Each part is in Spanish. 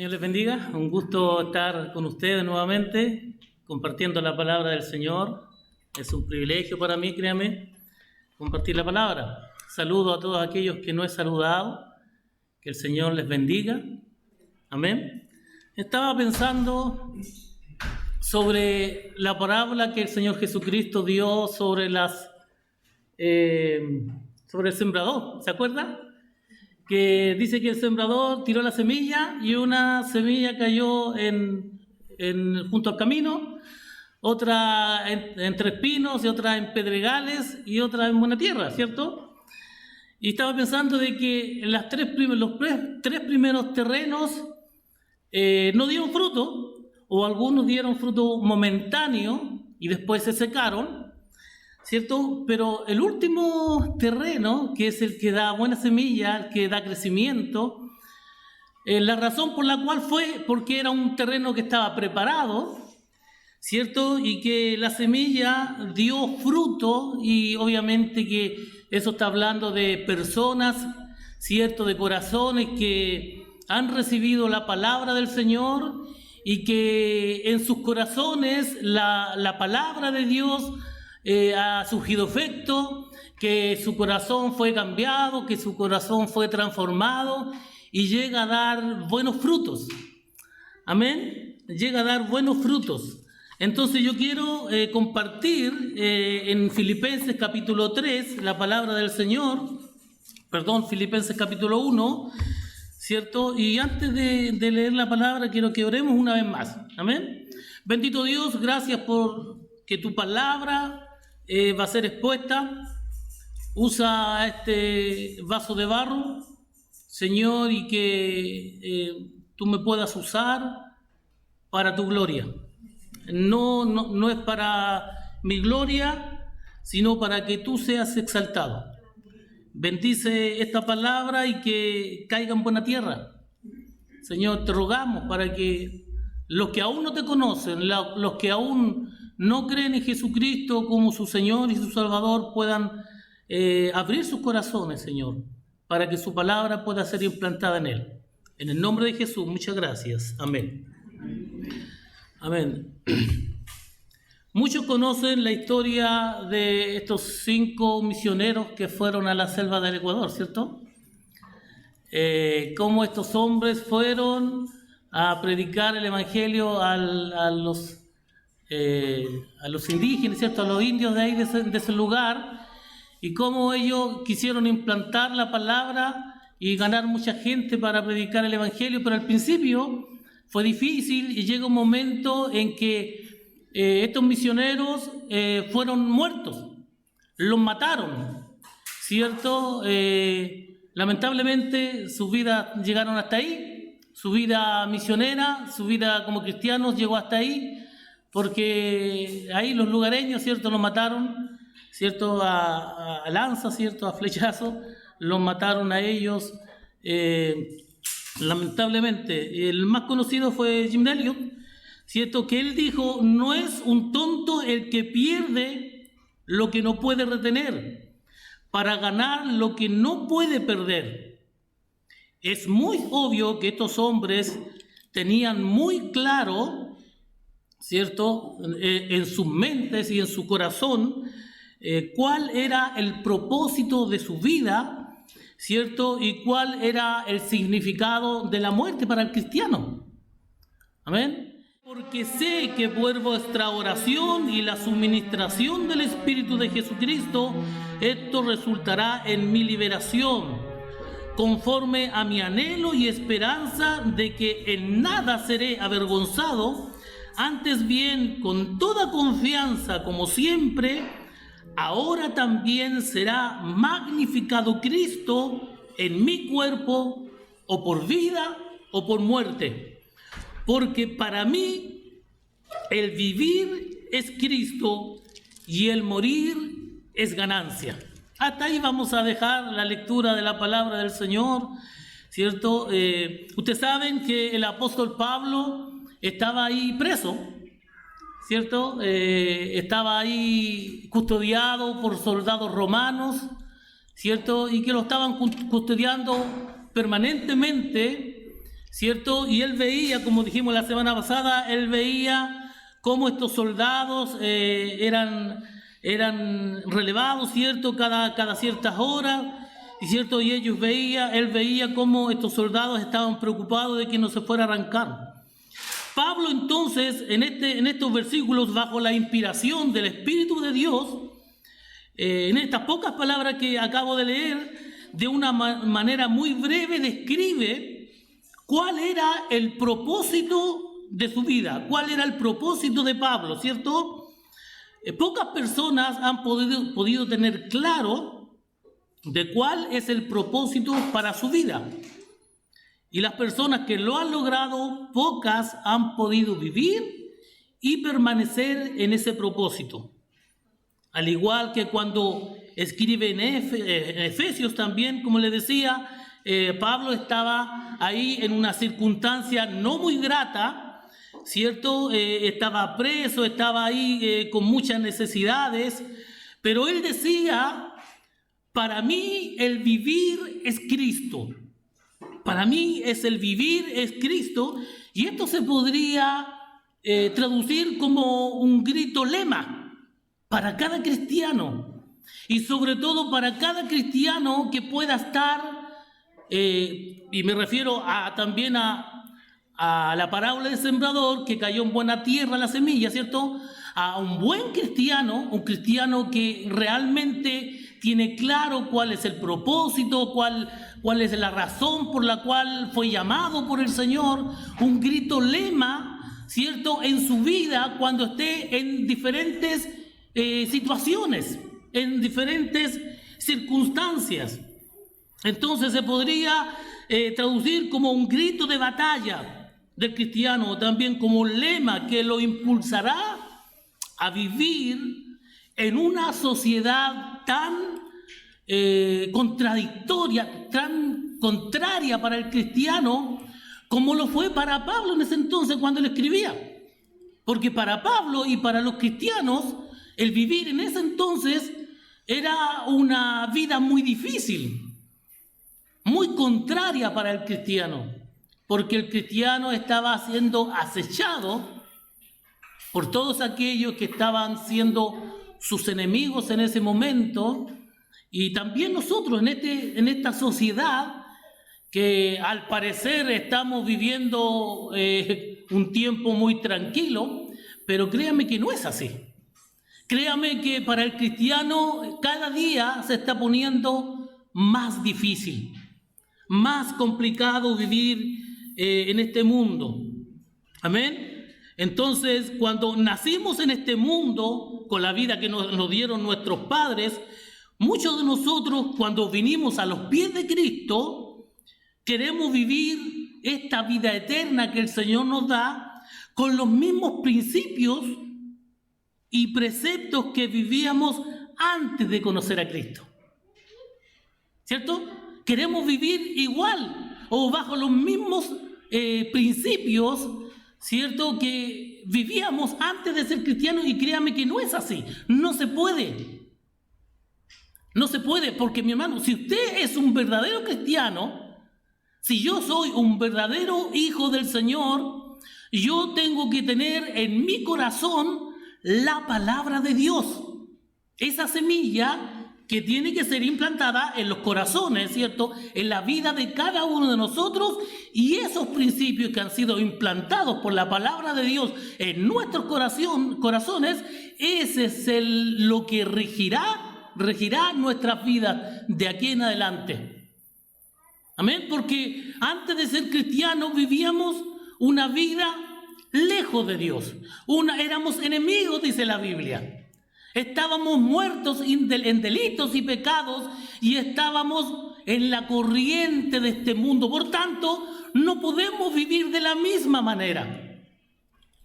Señor les bendiga, un gusto estar con ustedes nuevamente, compartiendo la palabra del Señor. Es un privilegio para mí, créanme, compartir la palabra. Saludo a todos aquellos que no he saludado, que el Señor les bendiga. Amén. Estaba pensando sobre la parábola que el Señor Jesucristo dio sobre sobre el sembrador, ¿se acuerdan? Que dice que el sembrador tiró la semilla y una semilla cayó junto al camino, otra entre espinos y otra en pedregales y otra en buena tierra, ¿cierto? Y estaba pensando de que los tres primeros terrenos no dieron fruto, o algunos dieron fruto momentáneo y después se secaron, ¿cierto? Pero el último terreno, que es el que da buena semilla, el que da crecimiento, la razón por la cual fue porque era un terreno que estaba preparado, ¿cierto? Y que la semilla dio fruto, y obviamente que eso está hablando de personas, ¿cierto? De corazones que han recibido la palabra del Señor y que en sus corazones la palabra de Dios ha surgido efecto, que su corazón fue cambiado, que su corazón fue transformado y llega a dar buenos frutos. Amén. Llega a dar buenos frutos. Entonces yo quiero compartir en Filipenses capítulo 3 la palabra del Señor, Filipenses capítulo 1, ¿cierto? Y antes de leer la palabra quiero que oremos una vez más. Amén. Bendito Dios, gracias por que tu palabra va a ser expuesta. Usa este vaso de barro, Señor, y que tú me puedas usar para tu gloria. No es para mi gloria, sino para que tú seas exaltado. Bendice esta palabra y que caiga en buena tierra. Señor, te rogamos para que los que aún no te conocen, los que aún no creen en Jesucristo como su Señor y su Salvador, puedan abrir sus corazones, Señor, para que su palabra pueda ser implantada en él. En el nombre de Jesús, muchas gracias. Amén. Amén. Muchos conocen la historia de estos 5 misioneros que fueron a la selva del Ecuador, ¿cierto? Cómo estos hombres fueron a predicar el Evangelio a los indígenas, ¿cierto? A los indios de ahí, de ese lugar, y cómo ellos quisieron implantar la palabra y ganar mucha gente para predicar el Evangelio, pero al principio fue difícil y llega un momento en que estos misioneros fueron muertos, los mataron, ¿cierto? Lamentablemente sus vidas llegaron hasta ahí, su vida misionera, su vida como cristianos llegó hasta ahí, porque ahí los lugareños, ¿cierto?, los mataron, ¿cierto?, a lanza, ¿cierto?, a flechazo, los mataron a ellos, lamentablemente. El más conocido fue Jim Elliot, ¿cierto?, que él dijo: no es un tonto el que pierde lo que no puede retener, para ganar lo que no puede perder. Es muy obvio que estos hombres tenían muy claro, ¿cierto?, en sus mentes y en su corazón, cuál era el propósito de su vida, ¿cierto?, y cuál era el significado de la muerte para el cristiano. Amén. Porque sé que por vuestra oración y la suministración del Espíritu de Jesucristo, esto resultará en mi liberación, conforme a mi anhelo y esperanza de que en nada seré avergonzado, antes bien, con toda confianza, como siempre, ahora también será magnificado Cristo en mi cuerpo, o por vida o por muerte. Porque para mí el vivir es Cristo y el morir es ganancia. Hasta ahí vamos a dejar la lectura de la palabra del Señor, ¿cierto? Ustedes saben que el apóstol Pablo estaba ahí preso, ¿cierto? Estaba ahí custodiado por soldados romanos, ¿cierto? Y que lo estaban custodiando permanentemente, ¿cierto? Y él veía, como dijimos la semana pasada, él veía cómo estos soldados eran relevados, ¿cierto? Cada ciertas horas, y ¿cierto? Y él veía cómo estos soldados estaban preocupados de que no se fuera a arrancar. Pablo entonces, en estos versículos, bajo la inspiración del Espíritu de Dios, en estas pocas palabras que acabo de leer, de una manera muy breve describe cuál era el propósito de su vida, cuál era el propósito de Pablo, ¿cierto? Pocas personas han podido tener claro de cuál es el propósito para su vida. Y las personas que lo han logrado, pocas han podido vivir y permanecer en ese propósito. Al igual que cuando escribe en Efesios también, como le decía, Pablo estaba ahí en una circunstancia no muy grata, ¿cierto? Estaba preso, estaba ahí con muchas necesidades, pero él decía, para mí el vivir es Cristo. Para mí el vivir es Cristo, y esto se podría traducir como un grito lema para cada cristiano, y sobre todo para cada cristiano que pueda estar, y me refiero también a la parábola del sembrador que cayó en buena tierra la semilla, ¿cierto? A un buen cristiano, un cristiano que realmente tiene claro cuál es el propósito, cuál es la razón por la cual fue llamado por el Señor, un grito lema, ¿cierto?, en su vida cuando esté en diferentes situaciones, en diferentes circunstancias. Entonces se podría traducir como un grito de batalla del cristiano, también como un lema que lo impulsará a vivir en una sociedad tan contradictoria, tan contraria para el cristiano, como lo fue para Pablo en ese entonces cuando él escribía. Porque para Pablo y para los cristianos, el vivir en ese entonces era una vida muy difícil, muy contraria para el cristiano, porque el cristiano estaba siendo acechado por todos aquellos que estaban siendo sus enemigos en ese momento, y también nosotros en esta sociedad que al parecer estamos viviendo un tiempo muy tranquilo, pero créame que no es así. Créame que para el cristiano cada día se está poniendo más difícil, más complicado vivir en este mundo. Amén. Entonces, cuando nacimos en este mundo, con la vida que nos dieron nuestros padres, muchos de nosotros, cuando vinimos a los pies de Cristo, queremos vivir esta vida eterna que el Señor nos da con los mismos principios y preceptos que vivíamos antes de conocer a Cristo. ¿Cierto? Queremos vivir igual o bajo los mismos principios, ¿cierto?, que vivíamos antes de ser cristianos, y créame que no es así. No se puede. No se puede, porque mi hermano, si usted es un verdadero cristiano, si yo soy un verdadero hijo del Señor, yo tengo que tener en mi corazón la palabra de Dios. Esa semilla que tiene que ser implantada en los corazones, ¿cierto?, en la vida de cada uno de nosotros, y esos principios que han sido implantados por la palabra de Dios en nuestros corazones, ese es lo que regirá nuestras vidas de aquí en adelante. Amén, porque antes de ser cristianos vivíamos una vida lejos de Dios. Éramos enemigos, dice la Biblia. Estábamos muertos en delitos y pecados, y estábamos en la corriente de este mundo. Por tanto, no podemos vivir de la misma manera.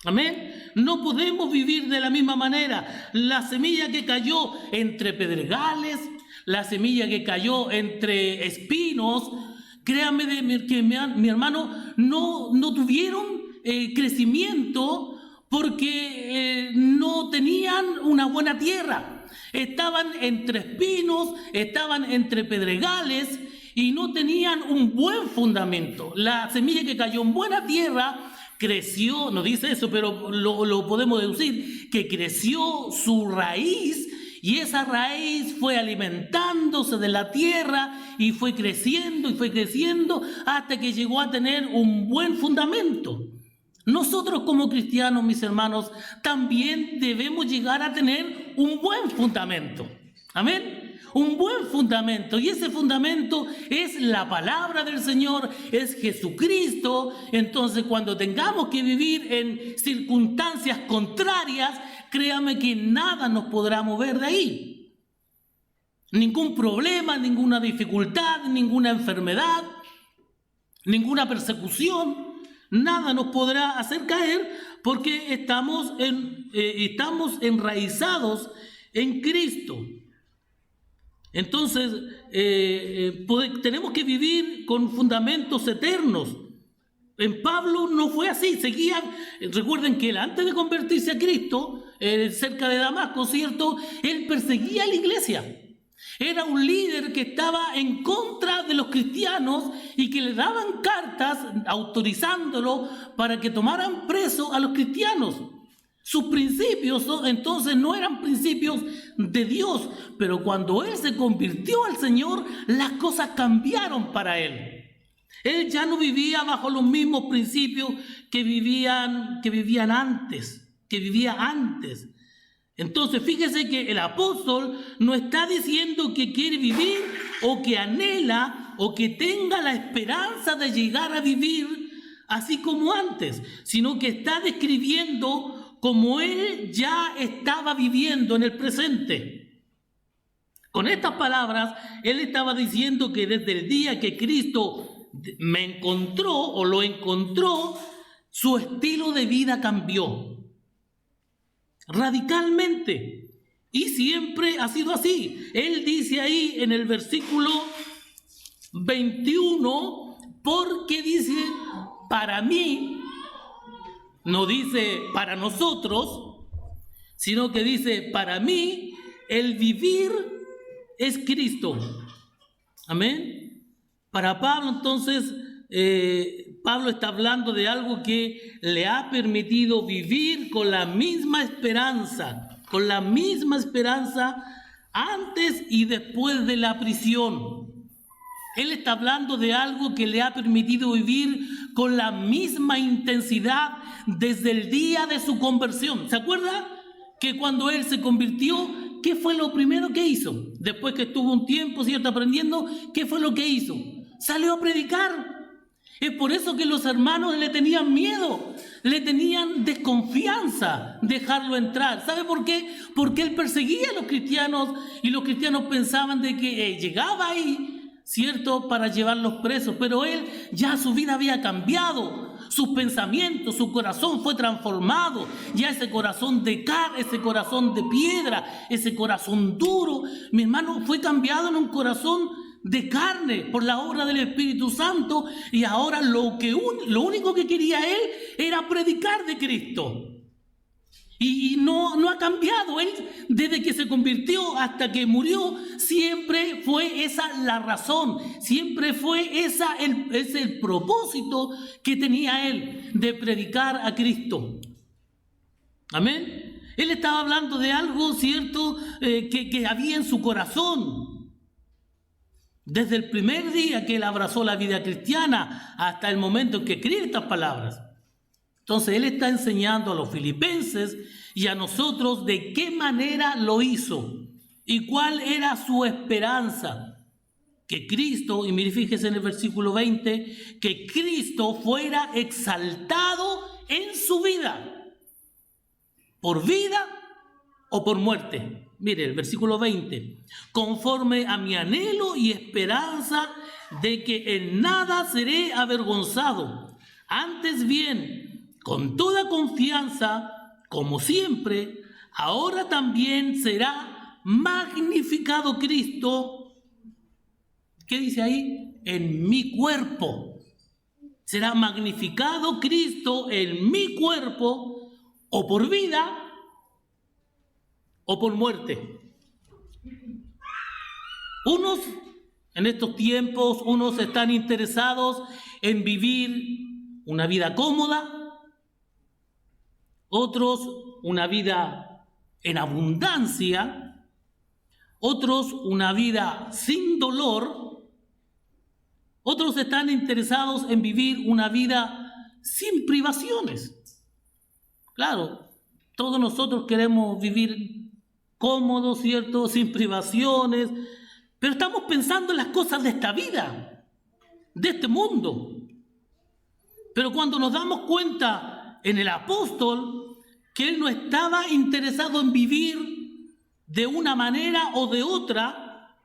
Amén. No podemos vivir de la misma manera. La semilla que cayó entre pedregales, la semilla que cayó entre espinos, créame que mi hermano, no tuvieron crecimiento porque no tenían una buena tierra. Estaban entre espinos, estaban entre pedregales, y no tenían un buen fundamento. La semilla que cayó en buena tierra creció, no dice eso, pero lo podemos deducir, que creció su raíz, y esa raíz fue alimentándose de la tierra y fue creciendo hasta que llegó a tener un buen fundamento. Nosotros como cristianos, mis hermanos, también debemos llegar a tener un buen fundamento. Amén. Un buen fundamento, y ese fundamento es la palabra del Señor, es Jesucristo. Entonces, cuando tengamos que vivir en circunstancias contrarias, créame que nada nos podrá mover de ahí. Ningún problema, ninguna dificultad, ninguna enfermedad, ninguna persecución, nada nos podrá hacer caer, porque estamos enraizados en Cristo. Entonces, tenemos que vivir con fundamentos eternos. En Pablo no fue así, recuerden que él, antes de convertirse a Cristo, cerca de Damasco, ¿cierto?, él perseguía a la iglesia. Era un líder que estaba en contra de los cristianos y que le daban cartas autorizándolo para que tomaran preso a los cristianos. Sus principios entonces no eran principios de Dios, pero cuando él se convirtió al Señor, las cosas cambiaron para él. Él ya no vivía bajo los mismos principios que vivía antes. Entonces, fíjese que el apóstol no está diciendo que quiere vivir o que anhela o que tenga la esperanza de llegar a vivir así como antes, sino que está describiendo como él ya estaba viviendo en el presente. Con estas palabras, él estaba diciendo que desde el día que Cristo me encontró o lo encontró, su estilo de vida cambió radicalmente, y siempre ha sido así. Él dice ahí en el versículo 21, porque dice, para mí, no dice para nosotros, sino que dice, para mí el vivir es Cristo. Amén. Para Pablo, entonces, Pablo está hablando de algo que le ha permitido vivir con la misma esperanza antes y después de la prisión. Él está hablando de algo que le ha permitido vivir con la misma intensidad desde el día de su conversión. ¿Se acuerda que cuando él se convirtió, qué fue lo primero que hizo? Después que estuvo un tiempo, ¿cierto?, aprendiendo, ¿qué fue lo que hizo? Salió a predicar. Es por eso que los hermanos le tenían miedo, le tenían desconfianza dejarlo entrar. ¿Sabe por qué? Porque él perseguía a los cristianos y los cristianos pensaban de que llegaba ahí, ¿cierto?, para llevarlos presos, pero él ya su vida había cambiado, sus pensamientos, su corazón fue transformado, ya ese corazón de carne, ese corazón de piedra, ese corazón duro, mi hermano, fue cambiado en un corazón de carne por la obra del Espíritu Santo, y ahora lo único que quería él era predicar de Cristo. Y no ha cambiado. Él, desde que se convirtió hasta que murió, siempre fue esa la razón, siempre fue ese el propósito que tenía él, de predicar a Cristo. Amén. Él estaba hablando de algo, ¿cierto?, que había en su corazón. Desde el primer día que él abrazó la vida cristiana hasta el momento en que escribe estas palabras. Entonces él está enseñando a los filipenses y a nosotros de qué manera lo hizo y cuál era su esperanza. Que Cristo, y mire, fíjese en el versículo 20, que Cristo fuera exaltado en su vida, por vida o por muerte. Mire, el versículo 20, conforme a mi anhelo y esperanza de que en nada seré avergonzado, antes bien, con toda confianza, como siempre, ahora también será magnificado Cristo. ¿Qué dice ahí? En mi cuerpo. Será magnificado Cristo en mi cuerpo, o por vida o por muerte. Unos En estos tiempos unos están interesados en vivir una vida cómoda, otros una vida en abundancia, otros una vida sin dolor, otros están interesados en vivir una vida sin privaciones. Claro, todos nosotros queremos vivir cómodos, ¿cierto? Sin privaciones, pero estamos pensando en las cosas de esta vida, de este mundo. Pero cuando nos damos cuenta en el apóstol que él no estaba interesado en vivir de una manera o de otra,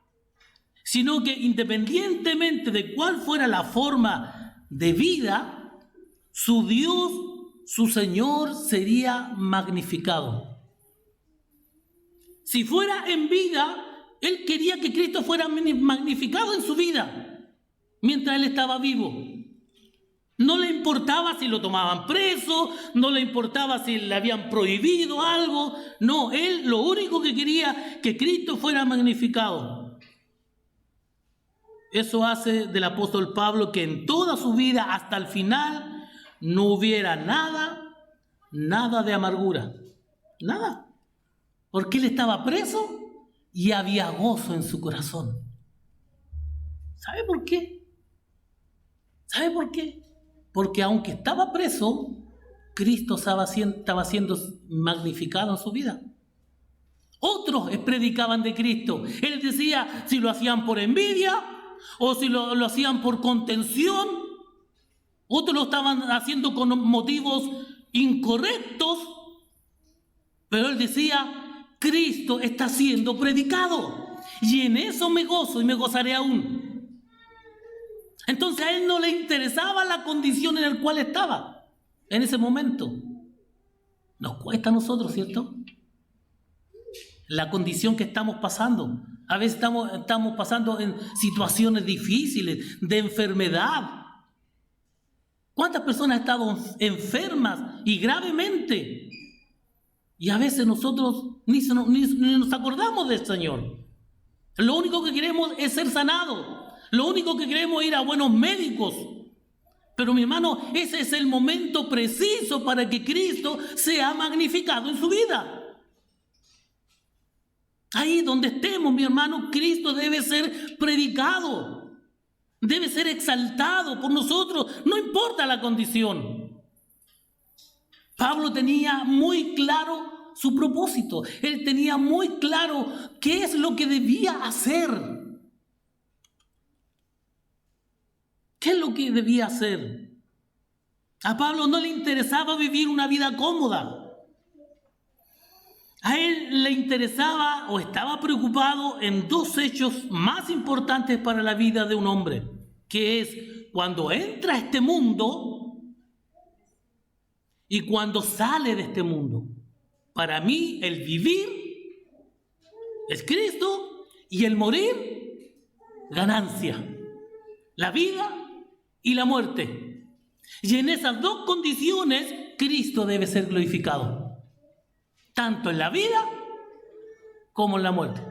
sino que independientemente de cuál fuera la forma de vida, su Dios, su Señor, sería magnificado. Si fuera en vida, él quería que Cristo fuera magnificado en su vida, mientras él estaba vivo. No le importaba si lo tomaban preso, no le importaba si le habían prohibido algo. No, él lo único que quería, que Cristo fuera magnificado. Eso hace del apóstol Pablo que en toda su vida, hasta el final, no hubiera nada de amargura. Nada. Porque él estaba preso y había gozo en su corazón. ¿Sabe por qué? ¿Sabe por qué? Porque aunque estaba preso, Cristo estaba siendo magnificado en su vida. Otros predicaban de Cristo. Él decía si lo hacían por envidia o si lo hacían por contención. Otros lo estaban haciendo con motivos incorrectos. Pero él decía, Cristo está siendo predicado. Y en eso me gozo y me gozaré aún. Entonces a él no le interesaba la condición en la cual estaba en ese momento. Nos cuesta a nosotros, ¿cierto? La condición que estamos pasando. A veces estamos pasando en situaciones difíciles, de enfermedad. ¿Cuántas personas han estado enfermas y gravemente? Y a veces nosotros ni nos acordamos del Señor. Lo único que queremos es ser sanados. Lo único que queremos es ir a buenos médicos. Pero mi hermano, ese es el momento preciso para que Cristo sea magnificado en su vida. Ahí donde estemos, mi hermano, Cristo debe ser predicado. Debe ser exaltado por nosotros, no importa la condición. Pablo tenía muy claro su propósito. Él tenía muy claro qué es lo que debía hacer. ¿Qué es lo que debía hacer? A Pablo no le interesaba vivir una vida cómoda. A él le interesaba o estaba preocupado en dos hechos más importantes para la vida de un hombre, que es cuando entra a este mundo y cuando sale de este mundo. Para mí, el vivir es Cristo y el morir, ganancia. La vida y la muerte. Y en esas dos condiciones, Cristo debe ser glorificado. Tanto en la vida como en la muerte.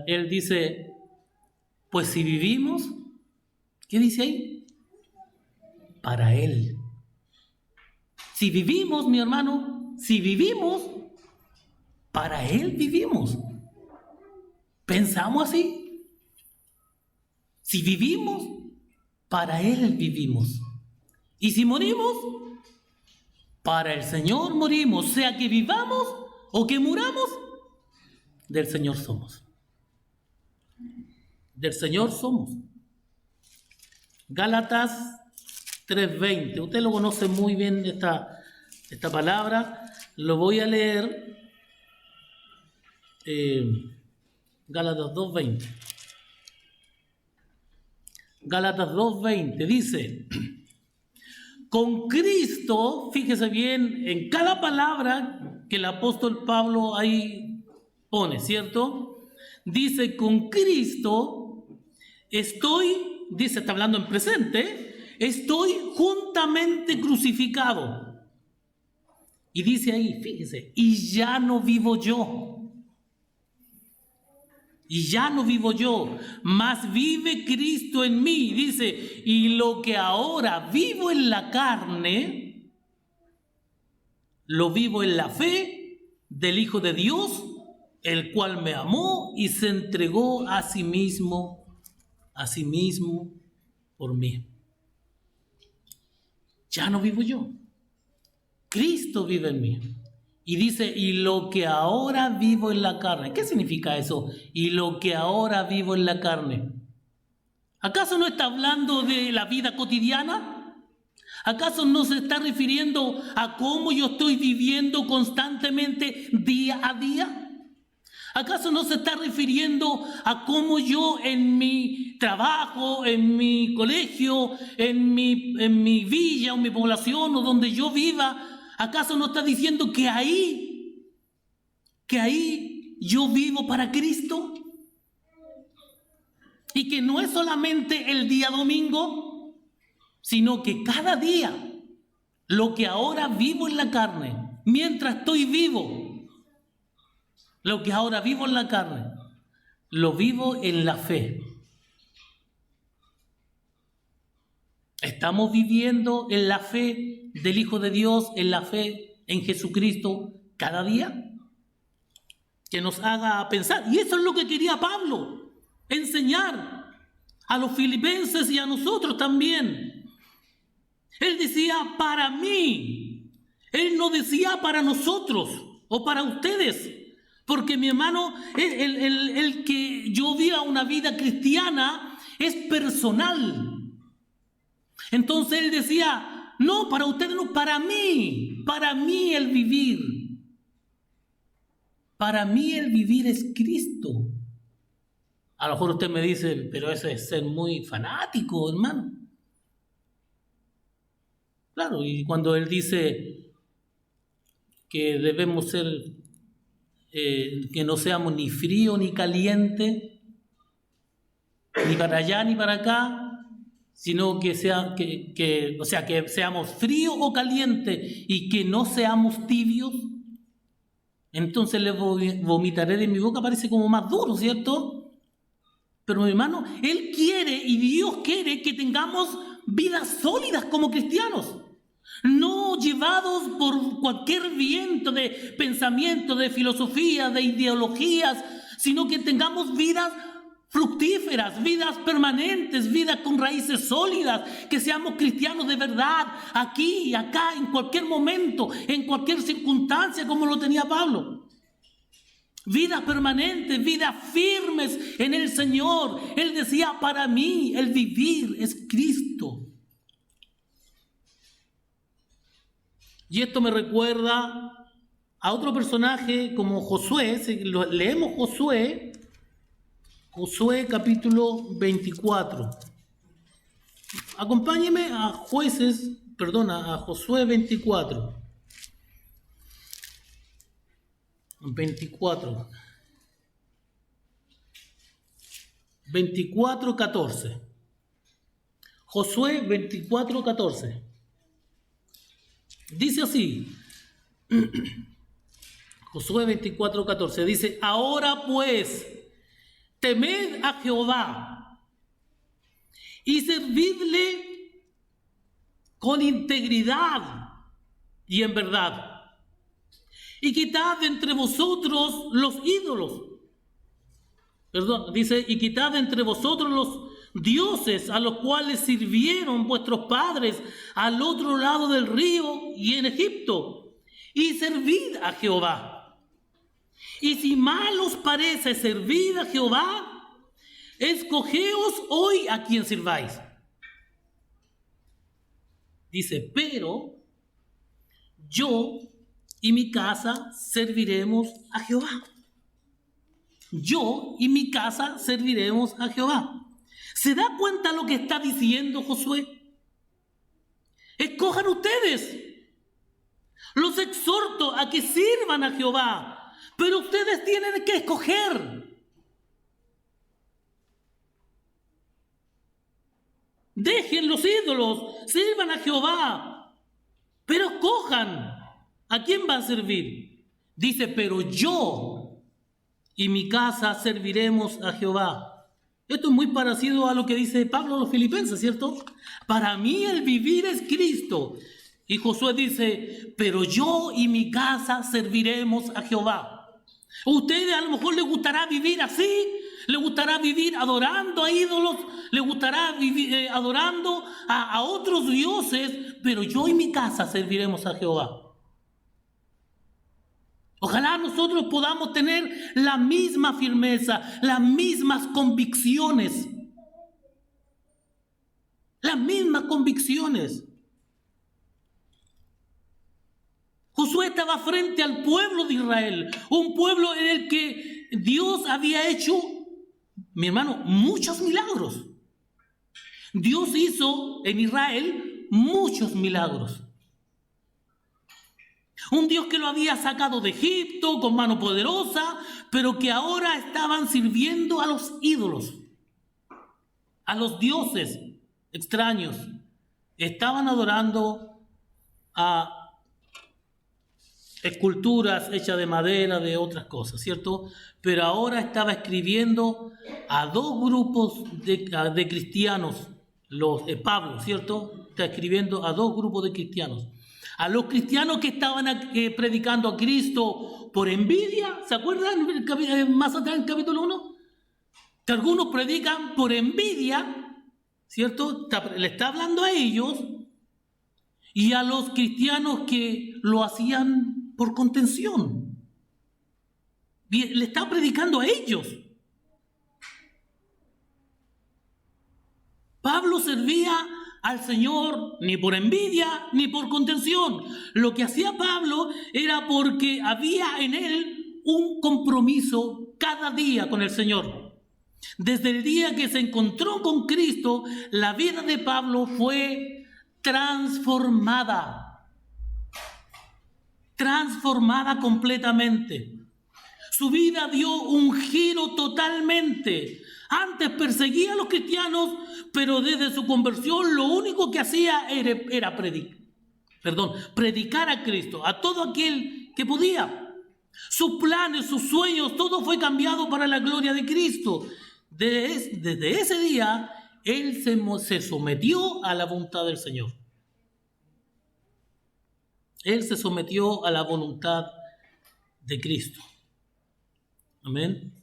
Él dice, pues si vivimos, ¿qué dice ahí? Para Él. Si vivimos, mi hermano, si vivimos, para Él vivimos. ¿Pensamos así? Si vivimos, para Él vivimos. Y si morimos, para el Señor morimos. Sea que vivamos o que muramos, del Señor somos. Del Señor somos. Gálatas 3:20. Usted lo conoce muy bien esta palabra. Lo voy a leer. Gálatas 2:20. Gálatas 2:20 dice, con Cristo, fíjese bien en cada palabra que el apóstol Pablo ahí pone, ¿cierto? Dice, con Cristo estoy, dice, está hablando en presente, estoy juntamente crucificado. Y dice ahí, fíjese, y ya no vivo yo. Y ya no vivo yo, mas vive Cristo en mí. Dice, y lo que ahora vivo en la carne, lo vivo en la fe del Hijo de Dios, el cual me amó y se entregó a sí mismo por mí. Ya no vivo yo, Cristo vive en mí. Y dice, y lo que ahora vivo en la carne. ¿Qué significa eso? Y lo que ahora vivo en la carne. ¿Acaso no está hablando de la vida cotidiana? ¿Acaso no se está refiriendo a cómo yo estoy viviendo constantemente día a día? ¿Acaso no se está refiriendo a cómo yo en mi trabajo, en mi colegio, en mi villa o mi población o donde yo viva, acaso no está diciendo que ahí yo vivo para Cristo? Y que no es solamente el día domingo, sino que cada día, lo que ahora vivo en la carne, mientras estoy vivo, lo que ahora vivo en la carne, lo vivo en la fe. ¿Estamos viviendo en la fe del Hijo de Dios, en la fe en Jesucristo cada día? Que nos haga pensar. Y eso es lo que quería Pablo, enseñar a los filipenses y a nosotros también. Él decía para mí, él no decía para nosotros o para ustedes. Porque mi hermano, el que yo viva una vida cristiana es personal. Entonces él decía, no, para ustedes no, para mí el vivir. Para mí el vivir es Cristo. A lo mejor usted me dice, pero eso es ser muy fanático, hermano. Claro, y cuando él dice que debemos ser... que no seamos ni frío ni caliente, ni para allá ni para acá, sino que seamos frío o caliente y que no seamos tibios. Entonces le vomitaré de mi boca, parece como más duro, ¿cierto? Pero mi hermano, Él quiere y Dios quiere que tengamos vidas sólidas como cristianos. No llevados por cualquier viento de pensamiento, de filosofía, de ideologías, sino que tengamos vidas fructíferas, vidas permanentes, vidas con raíces sólidas, que seamos cristianos de verdad, aquí, acá, en cualquier momento, en cualquier circunstancia, como lo tenía Pablo. Vidas permanentes, vidas firmes en el Señor. Él decía, para mí el vivir es Cristo. Y esto me recuerda a otro personaje como Josué. Leemos Josué capítulo 24. Acompáñeme a Josué 24. 24:14. Josué 24:14. Dice así, Josué 24:14, dice, ahora pues, temed a Jehová y servidle con integridad y en verdad, y quitad de entre vosotros los ídolos. Dice, y quitad de entre vosotros los dioses a los cuales sirvieron vuestros padres al otro lado del río y en Egipto, y servid a Jehová. Y si mal os parece servir a Jehová, escogeos hoy a quien sirváis. Dice, pero yo y mi casa serviremos a Jehová. Yo y mi casa serviremos a Jehová. ¿Se da cuenta lo que está diciendo Josué? Escojan ustedes. Los exhorto a que sirvan a Jehová, pero ustedes tienen que escoger. Dejen los ídolos, sirvan a Jehová, pero escojan a quién van a servir. Dice, pero yo y mi casa serviremos a Jehová. Esto es muy parecido a lo que dice Pablo a los filipenses, ¿cierto? Para mí el vivir es Cristo. Y Josué dice, pero yo y mi casa serviremos a Jehová. ¿A ustedes a lo mejor les gustará vivir así? ¿Les gustará vivir adorando a ídolos? ¿Les gustará vivir adorando a otros dioses? Pero yo y mi casa serviremos a Jehová. Ojalá nosotros podamos tener la misma firmeza, las mismas convicciones. Las mismas convicciones. Josué estaba frente al pueblo de Israel, un pueblo en el que Dios había hecho, mi hermano, muchos milagros. Dios hizo en Israel muchos milagros. Un Dios que lo había sacado de Egipto con mano poderosa, pero que ahora estaban sirviendo a los ídolos, a los dioses extraños. Estaban adorando a esculturas hechas de madera, de otras cosas, ¿cierto? Pero ahora estaba escribiendo a dos grupos de cristianos, Pablo, ¿cierto? Está escribiendo a dos grupos de cristianos. A los cristianos que estaban predicando a Cristo por envidia, ¿se acuerdan? Más atrás en el capítulo 1, que algunos predican por envidia, ¿cierto? Le está hablando a ellos, y a los cristianos que lo hacían por contención. Le está predicando a ellos. Pablo servía al Señor ni por envidia ni por contención. Lo que hacía Pablo era porque había en él un compromiso cada día con el Señor. Desde el día que se encontró con Cristo, la vida de Pablo fue transformada completamente. Su vida dio un giro totalmente. Antes perseguía a los cristianos, pero desde su conversión lo único que hacía era predicar a Cristo, a todo aquel que podía. Sus planes, sus sueños, todo fue cambiado para la gloria de Cristo. Desde ese día, él se sometió a la voluntad del Señor. Él se sometió a la voluntad de Cristo. Amén.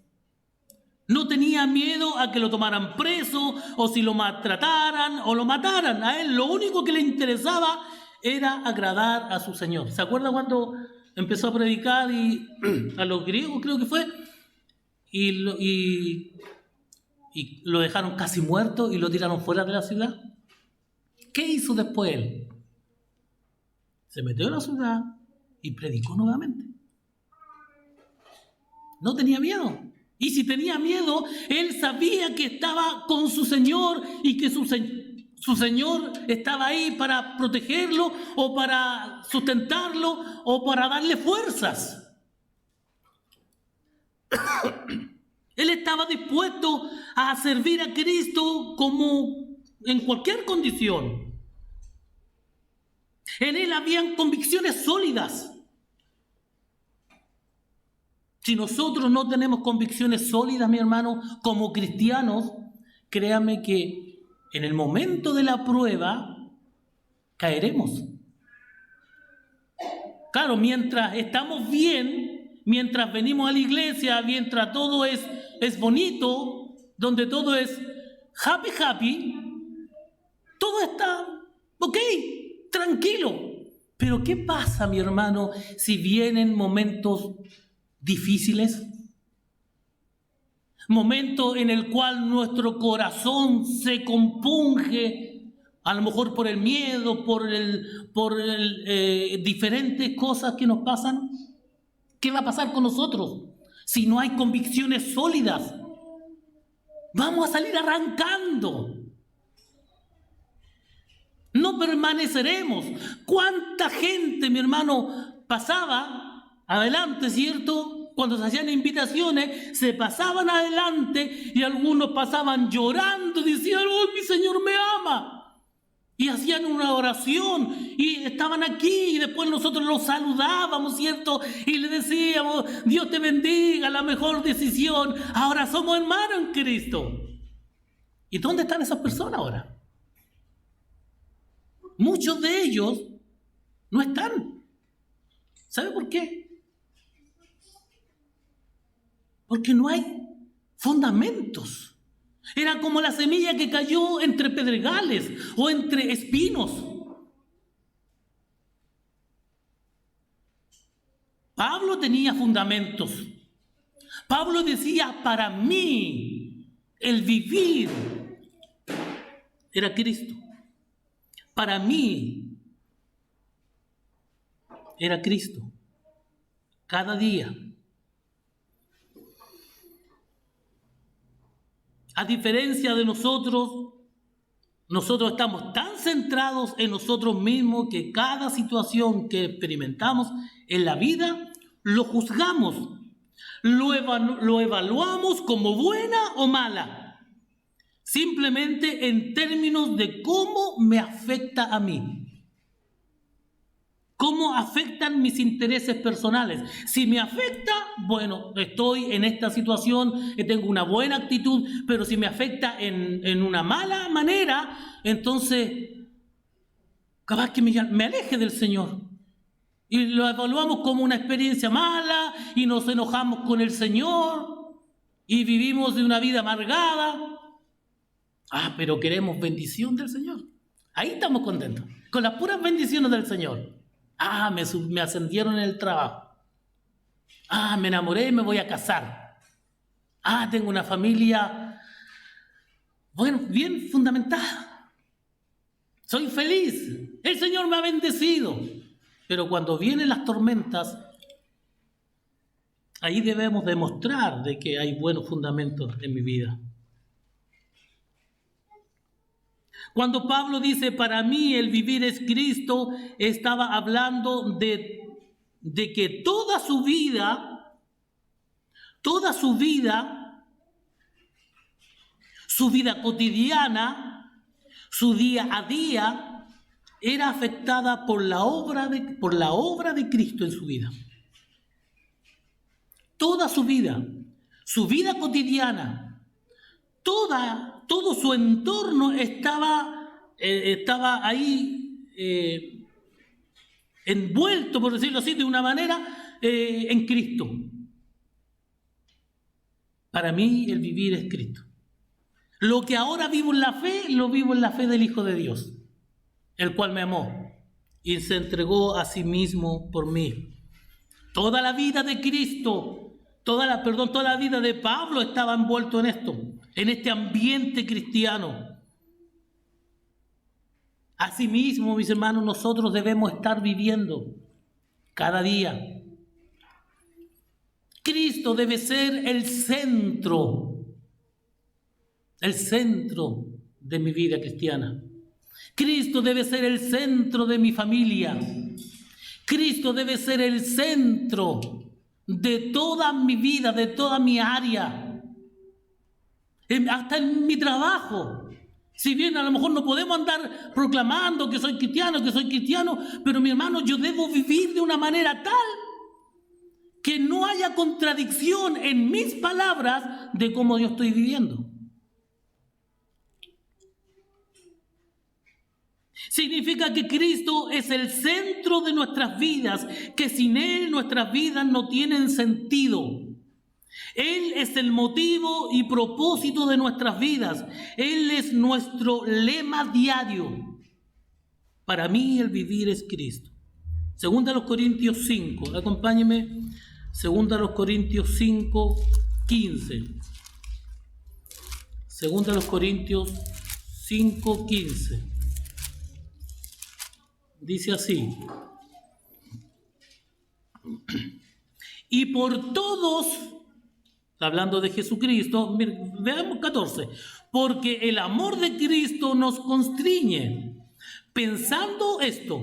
No tenía miedo a que lo tomaran preso, o si lo maltrataran o lo mataran. A él lo único que le interesaba era agradar a su Señor. ¿Se acuerdan cuando empezó a predicar a los griegos, creo que fue? Y lo dejaron casi muerto y lo tiraron fuera de la ciudad. ¿Qué hizo después él? Se metió en la ciudad y predicó nuevamente. No tenía miedo. Y si tenía miedo, él sabía que estaba con su Señor y que su Señor estaba ahí para protegerlo o para sustentarlo o para darle fuerzas. Él estaba dispuesto a servir a Cristo como en cualquier condición. En él habían convicciones sólidas. Si nosotros no tenemos convicciones sólidas, mi hermano, como cristianos, créame que en el momento de la prueba caeremos. Claro, mientras estamos bien, mientras venimos a la iglesia, mientras todo es bonito, donde todo es happy, todo está ok, tranquilo. Pero ¿qué pasa, mi hermano, si vienen momentos difíciles? Momentos en el cual nuestro corazón se compunge, a lo mejor por el miedo, por diferentes cosas que nos pasan. ¿Qué va a pasar con nosotros si no hay convicciones sólidas? Vamos a salir arrancando. No permaneceremos. ¿Cuánta gente, mi hermano, pasaba adelante, cierto? Cuando se hacían invitaciones, se pasaban adelante y algunos pasaban llorando, diciendo: ¡oh, mi Señor me ama! Y hacían una oración y estaban aquí y después nosotros los saludábamos, ¿cierto? Y le decíamos, Dios te bendiga, la mejor decisión. Ahora somos hermanos en Cristo. ¿Y dónde están esas personas ahora? Muchos de ellos no están. ¿Sabe por qué? Porque no hay fundamentos. Era como la semilla que cayó entre pedregales o entre espinos. Pablo tenía fundamentos. Pablo decía, para mí el vivir era Cristo. Para mí era Cristo. Cada día. A diferencia de nosotros estamos tan centrados en nosotros mismos que cada situación que experimentamos en la vida lo juzgamos, lo evaluamos como buena o mala, simplemente en términos de cómo me afecta a mí. ¿Cómo afectan mis intereses personales? Si me afecta, bueno, estoy en esta situación, tengo una buena actitud, pero si me afecta en una mala manera, entonces capaz que me aleje del Señor. Y lo evaluamos como una experiencia mala y nos enojamos con el Señor y vivimos de una vida amargada. Pero queremos bendición del Señor. Ahí estamos contentos, con las puras bendiciones del Señor. Me ascendieron en el trabajo. Me enamoré y me voy a casar. Tengo una familia, bueno, bien fundamentada. Soy feliz. El Señor me ha bendecido. Pero cuando vienen las tormentas, ahí debemos demostrar de que hay buenos fundamentos en mi vida. Cuando Pablo dice, para mí el vivir es Cristo, estaba hablando de que toda su vida, su vida cotidiana, su día a día, era afectada por la obra de Cristo en su vida. Toda su vida cotidiana, todo su entorno estaba ahí envuelto, por decirlo así, de una manera en Cristo. Para mí el vivir es Cristo. Lo que ahora vivo en la fe, lo vivo en la fe del Hijo de Dios, el cual me amó y se entregó a sí mismo por mí. Toda la vida de Cristo, toda la vida de Pablo estaba envuelto en esto, en este ambiente cristiano. Asimismo, mis hermanos, nosotros debemos estar viviendo cada día. Cristo debe ser el centro de mi vida cristiana. Cristo debe ser el centro de mi familia. Cristo debe ser el centro de toda mi vida, de toda mi área. Hasta en mi trabajo. Si bien a lo mejor no podemos andar proclamando que soy cristiano, pero mi hermano, yo debo vivir de una manera tal que no haya contradicción en mis palabras de cómo yo estoy viviendo. Significa que Cristo es el centro de nuestras vidas, que sin Él nuestras vidas no tienen sentido. Él es el motivo y propósito de nuestras vidas. Él es nuestro lema diario. Para mí el vivir es Cristo. Segunda a los Corintios 5, acompáñeme. Segunda a los Corintios 5, 15. Segunda a los Corintios 5, 15. Dice así: y por todos, hablando de Jesucristo, veamos 14, porque el amor de Cristo nos constriñe, pensando esto,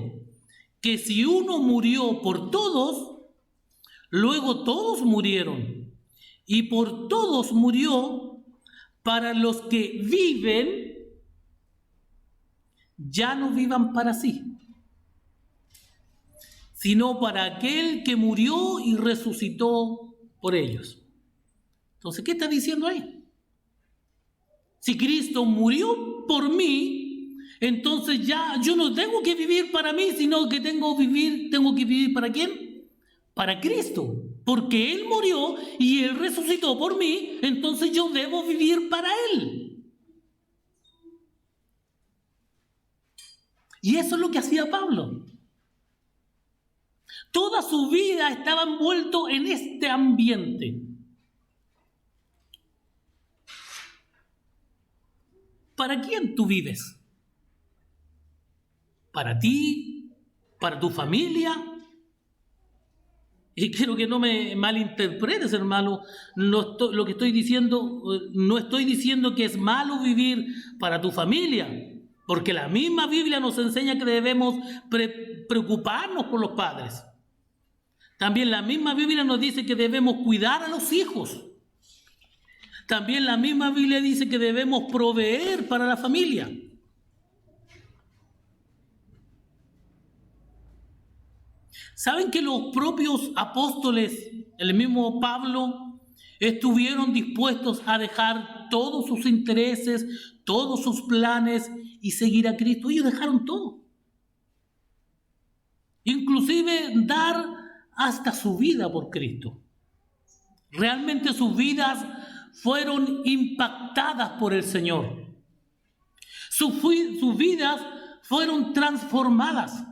que si uno murió por todos, luego todos murieron, y por todos murió para los que viven ya no vivan para sí, sino para aquel que murió y resucitó por ellos. Entonces, ¿qué está diciendo ahí? Si Cristo murió por mí, entonces ya yo no tengo que vivir para mí, sino que tengo que vivir ¿para quién? Para Cristo. Porque Él murió y Él resucitó por mí, entonces yo debo vivir para Él. Y eso es lo que hacía Pablo. Toda su vida estaba envuelto en este ambiente. ¿Para quién tú vives? ¿Para ti? ¿Para tu familia? Y quiero que no me malinterpretes, hermano. Lo que estoy diciendo, no estoy diciendo que es malo vivir para tu familia, porque la misma Biblia nos enseña que debemos preocuparnos por los padres. También la misma Biblia nos dice que debemos cuidar a los hijos. También la misma Biblia dice que debemos proveer para la familia. ¿Saben que los propios apóstoles, el mismo Pablo, estuvieron dispuestos a dejar todos sus intereses, todos sus planes y seguir a Cristo? Ellos dejaron todo. Inclusive dar hasta su vida por Cristo. Realmente sus vidas fueron impactadas por el Señor. Sus vidas fueron transformadas.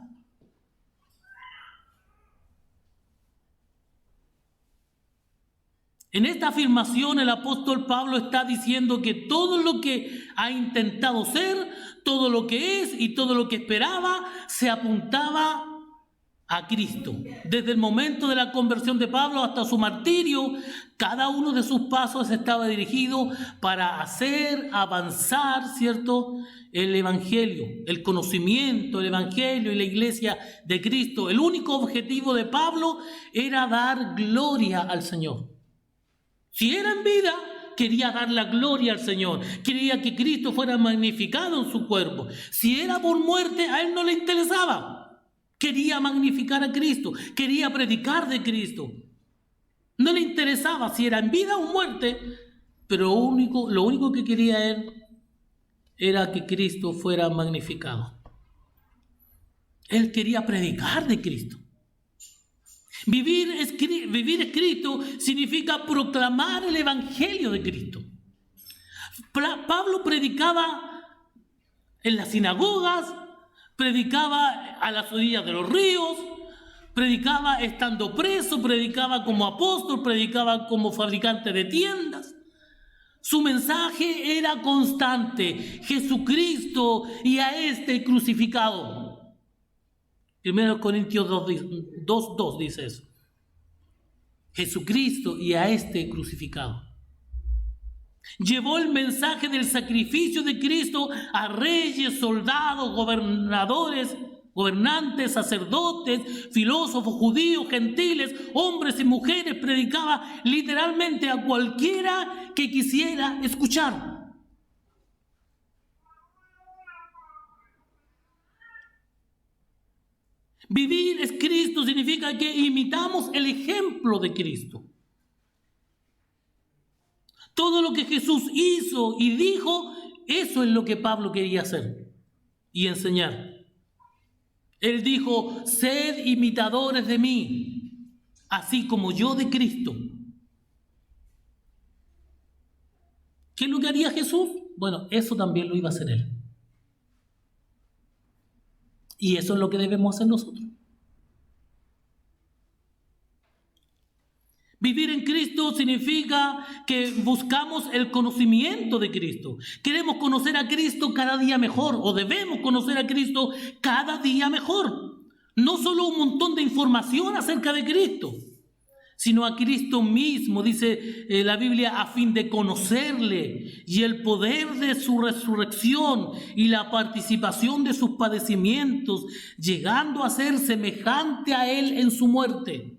En esta afirmación el apóstol Pablo está diciendo que todo lo que ha intentado ser, todo lo que es y todo lo que esperaba se apuntaba a Cristo. Desde el momento de la conversión de Pablo hasta su martirio, cada uno de sus pasos estaba dirigido para hacer avanzar, ¿cierto?, el Evangelio, el conocimiento, el Evangelio y la iglesia de Cristo. El único objetivo de Pablo era dar gloria al Señor. Si era en vida, quería dar la gloria al Señor. Quería que Cristo fuera magnificado en su cuerpo. Si era por muerte, a él no le interesaba. Quería magnificar a Cristo. Quería predicar de Cristo. No le interesaba si era en vida o muerte, pero lo único que quería él era que Cristo fuera magnificado. Él quería predicar de Cristo. Vivir Cristo significa proclamar el Evangelio de Cristo. Pablo predicaba en las sinagogas, predicaba a las orillas de los ríos, predicaba estando preso, predicaba como apóstol, predicaba como fabricante de tiendas. Su mensaje era constante: Jesucristo y a este crucificado. 1 Corintios 2:2 dice eso. Jesucristo y a este crucificado. Llevó el mensaje del sacrificio de Cristo a reyes, soldados, gobernantes, sacerdotes, filósofos, judíos, gentiles, hombres y mujeres. Predicaba literalmente a cualquiera que quisiera escuchar. Vivir es Cristo significa que imitamos el ejemplo de Cristo. Todo lo que Jesús hizo y dijo, eso es lo que Pablo quería hacer y enseñar. Él dijo: sed imitadores de mí, así como yo de Cristo. ¿Qué es lo que haría Jesús? Bueno, eso también lo iba a hacer Él. Y eso es lo que debemos hacer nosotros. Vivir en Cristo significa que buscamos el conocimiento de Cristo. Queremos conocer a Cristo cada día mejor, o debemos conocer a Cristo cada día mejor. No solo un montón de información acerca de Cristo, sino a Cristo mismo, dice la Biblia, a fin de conocerle y el poder de su resurrección y la participación de sus padecimientos, llegando a ser semejante a Él en su muerte,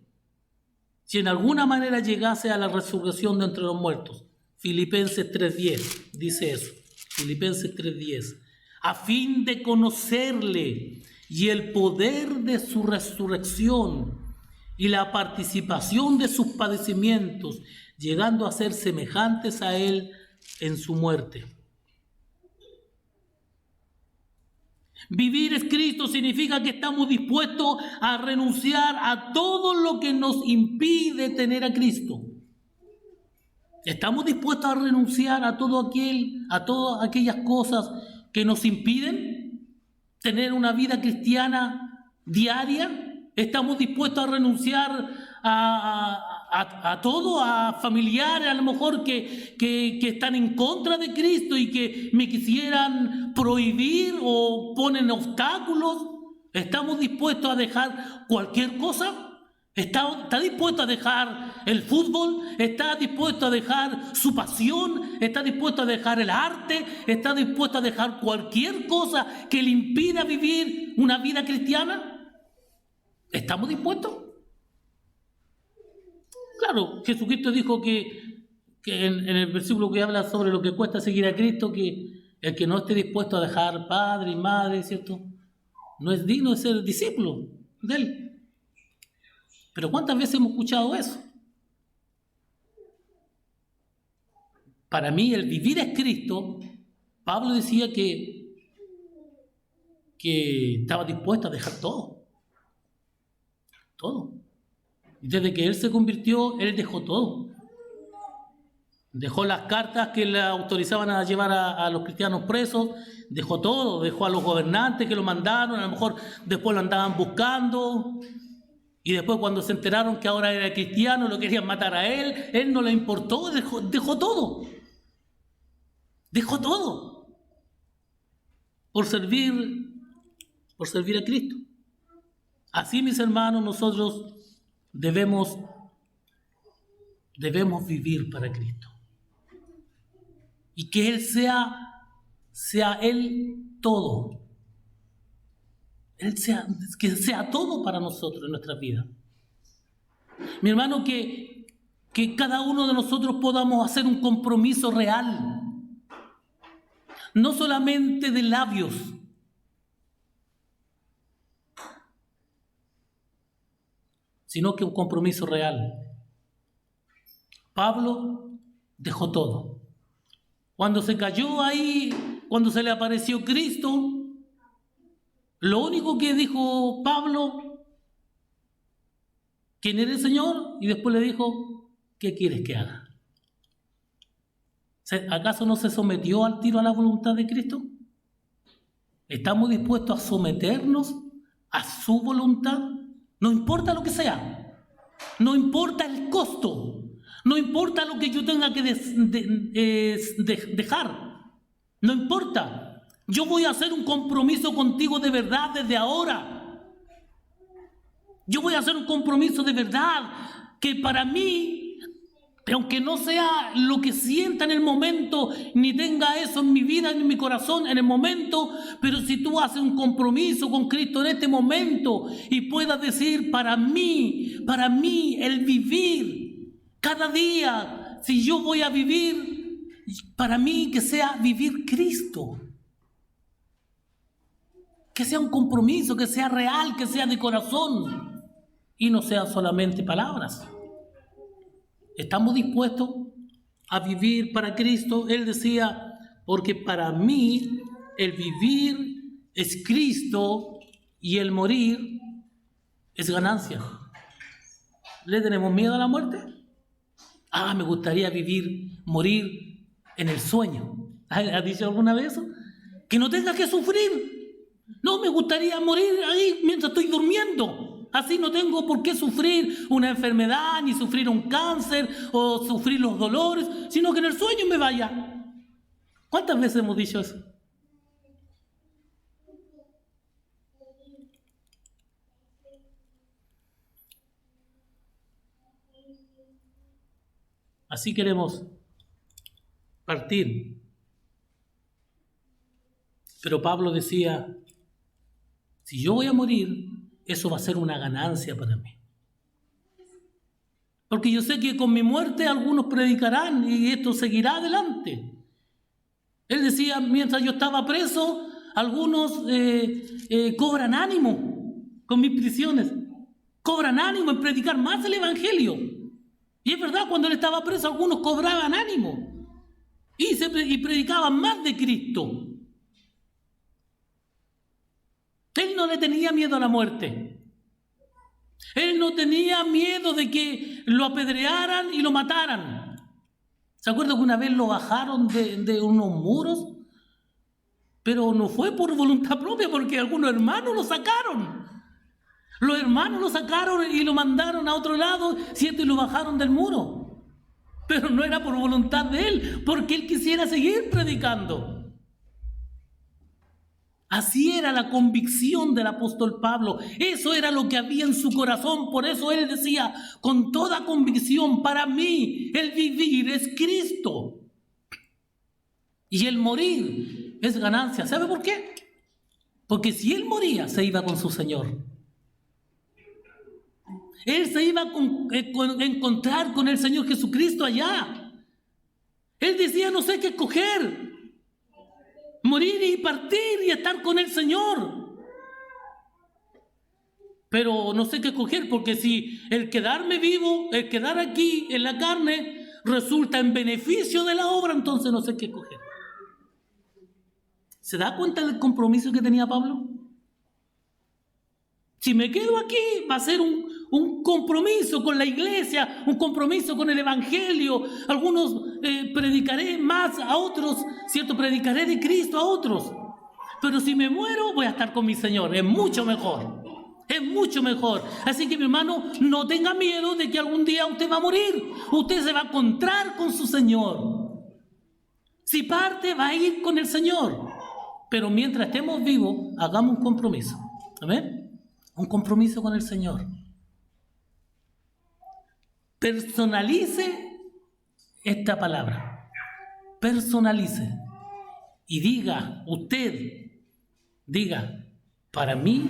si en alguna manera llegase a la resurrección de entre los muertos. Filipenses 3:10 dice eso. Filipenses 3:10. a fin de conocerle y el poder de su resurrección y la participación de sus padecimientos, llegando a ser semejantes a él en su muerte. Vivir es Cristo significa que estamos dispuestos a renunciar a todo lo que nos impide tener a Cristo. ¿Estamos dispuestos a renunciar a todas aquellas cosas que nos impiden tener una vida cristiana diaria? ¿Estamos dispuestos a renunciar a todo, a familiares a lo mejor que están en contra de Cristo y que me quisieran prohibir o ponen obstáculos? ¿Estamos dispuestos a dejar cualquier cosa? ¿Está dispuesto a dejar el fútbol? ¿Está dispuesto a dejar su pasión? ¿Está dispuesto a dejar el arte? ¿Está dispuesto a dejar cualquier cosa que le impida vivir una vida cristiana? ¿Estamos dispuestos? Claro, Jesucristo dijo que en el versículo que habla sobre lo que cuesta seguir a Cristo, que el que no esté dispuesto a dejar padre y madre, ¿cierto?, no es digno de ser discípulo de Él. Pero ¿cuántas veces hemos escuchado eso? Para mí el vivir es Cristo. Pablo decía que estaba dispuesto a dejar todo. Todo. Y desde que él se convirtió, él dejó todo. Dejó las cartas que le autorizaban a llevar a los cristianos presos, dejó todo, dejó a los gobernantes que lo mandaron, a lo mejor después lo andaban buscando. Y después cuando se enteraron que ahora era cristiano, lo querían matar a él no le importó, dejó todo. Dejó todo. Por servir a Cristo. Así, mis hermanos, nosotros debemos vivir para Cristo. Y que Él sea Él todo. Que sea todo para nosotros en nuestra vida. Mi hermano, que cada uno de nosotros podamos hacer un compromiso real, no solamente de labios, sino que un compromiso real. Pablo dejó todo. Cuando se cayó ahí, cuando se le apareció Cristo, lo único que dijo Pablo, ¿quién eres, Señor? Y después le dijo, ¿qué quieres que haga? ¿Acaso no se sometió al tiro a la voluntad de Cristo? ¿Estamos dispuestos a someternos a su voluntad? No importa lo que sea, no importa el costo, no importa lo que yo tenga que dejar, no importa. Yo voy a hacer un compromiso contigo de verdad desde ahora. Yo voy a hacer un compromiso de verdad que para mí, aunque no sea lo que sienta en el momento, ni tenga eso en mi vida, en mi corazón, en el momento, pero si tú haces un compromiso con Cristo en este momento y puedas decir, para mí, el vivir cada día, si yo voy a vivir, para mí que sea vivir Cristo. Que sea un compromiso, que sea real, que sea de corazón y no sean solamente palabras. ¿Estamos dispuestos a vivir para Cristo? Él decía, porque para mí el vivir es Cristo y el morir es ganancia. ¿Le tenemos miedo a la muerte? Me gustaría morir en el sueño. ¿Ha dicho alguna vez eso? Que no tenga que sufrir. No, me gustaría morir ahí mientras estoy durmiendo. Así no tengo por qué sufrir una enfermedad, ni sufrir un cáncer, o sufrir los dolores, sino que en el sueño me vaya. ¿Cuántas veces hemos dicho eso? Así queremos partir. Pero Pablo decía, si yo voy a morir, eso va a ser una ganancia para mí. Porque yo sé que con mi muerte algunos predicarán y esto seguirá adelante. Él decía, mientras yo estaba preso, algunos cobran ánimo con mis prisiones. Cobran ánimo en predicar más el Evangelio. Y es verdad, cuando él estaba preso, algunos cobraban ánimo y predicaban más de Cristo. Él no le tenía miedo a la muerte. Él no tenía miedo de que lo apedrearan y lo mataran. ¿Se acuerdan que una vez lo bajaron de unos muros? Pero no fue por voluntad propia, porque algunos hermanos lo sacaron. Los hermanos lo sacaron y lo mandaron a otro lado, ¿cierto? Y lo bajaron del muro. Pero no era por voluntad de él, porque él quisiera seguir predicando. Así era la convicción del apóstol Pablo. Eso era lo que había en su corazón. Por eso él decía con toda convicción: para mí el vivir es Cristo y el morir es ganancia. ¿Sabe por qué? Porque si él moría, se iba con su Señor. Él se iba a encontrar con el Señor Jesucristo allá. Él decía: no sé qué escoger. Morir y partir y estar con el Señor. Pero no sé qué escoger, porque si el quedarme vivo, el quedar aquí en la carne, resulta en beneficio de la obra, entonces no sé qué escoger. ¿Se da cuenta del compromiso que tenía Pablo? Si me quedo aquí, va a ser un compromiso con la iglesia, un compromiso con el Evangelio. Algunos predicaré más, a otros, ¿cierto? Predicaré de Cristo a otros. Pero si me muero, voy a estar con mi Señor. Es mucho mejor. Es mucho mejor. Así que, mi hermano, no tenga miedo de que algún día usted va a morir. Usted se va a encontrar con su Señor. Si parte, va a ir con el Señor. Pero mientras estemos vivos, hagamos un compromiso. ¿Amén? Un compromiso con el Señor. Personalice esta palabra. Personalice. Y diga, usted, diga: para mí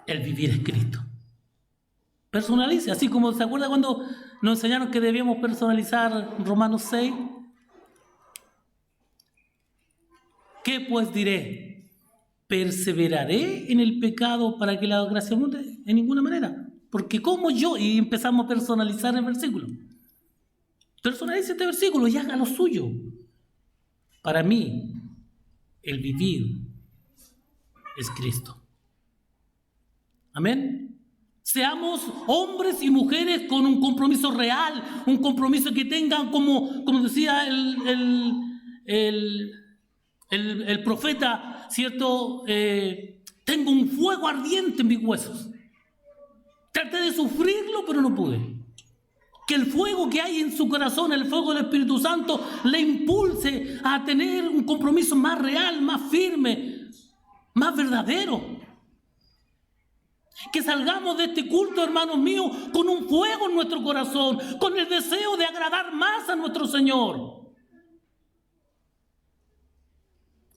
el vivir es Cristo. Personalice. Así como, ¿se acuerda cuando nos enseñaron que debíamos personalizar Romanos 6? ¿Qué pues diré? ¿Perseveraré en el pecado para que la gracia abunde? En ninguna manera. Porque como yo, y empezamos a personalizar el versículo. Personalice este versículo y haga lo suyo. Para mí, el vivir es Cristo. Amén. Seamos hombres y mujeres con un compromiso real, un compromiso que tengan como decía el profeta, ¿cierto? Tengo un fuego ardiente en mis huesos. Traté de sufrirlo, pero no pude. Que el fuego que hay en su corazón, el fuego del Espíritu Santo, le impulse a tener un compromiso más real, más firme, más verdadero. Que salgamos de este culto, hermanos míos, con un fuego en nuestro corazón, con el deseo de agradar más a nuestro Señor.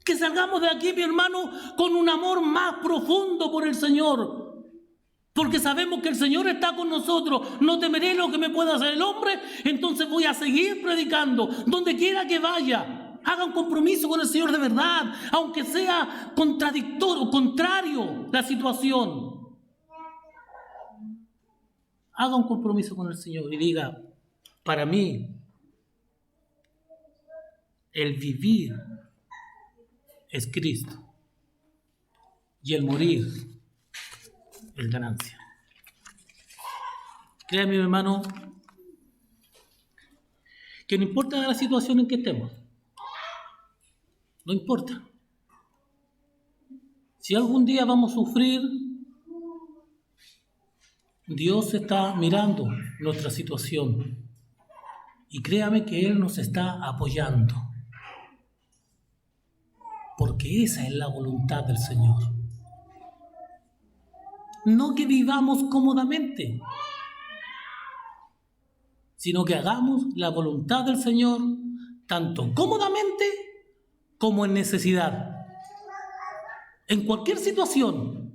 Que salgamos de aquí, mi hermano, con un amor más profundo por el Señor. Porque sabemos que el Señor está con nosotros. No temeré lo que me pueda hacer el hombre, entonces voy a seguir predicando. Donde quiera que vaya, haga un compromiso con el Señor de verdad, aunque sea contradictorio, contrario la situación. Haga un compromiso con el Señor y diga: para mí, el vivir es Cristo y el morir es ganancia. Créame, mi hermano, que no importa la situación en que estemos, no importa. Si algún día vamos a sufrir, Dios está mirando nuestra situación y créame que Él nos está apoyando, porque esa es la voluntad del Señor. No que vivamos cómodamente, sino que hagamos la voluntad del Señor tanto cómodamente como en necesidad. En cualquier situación,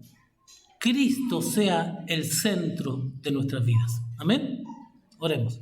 Cristo sea el centro de nuestras vidas. Amén. Oremos.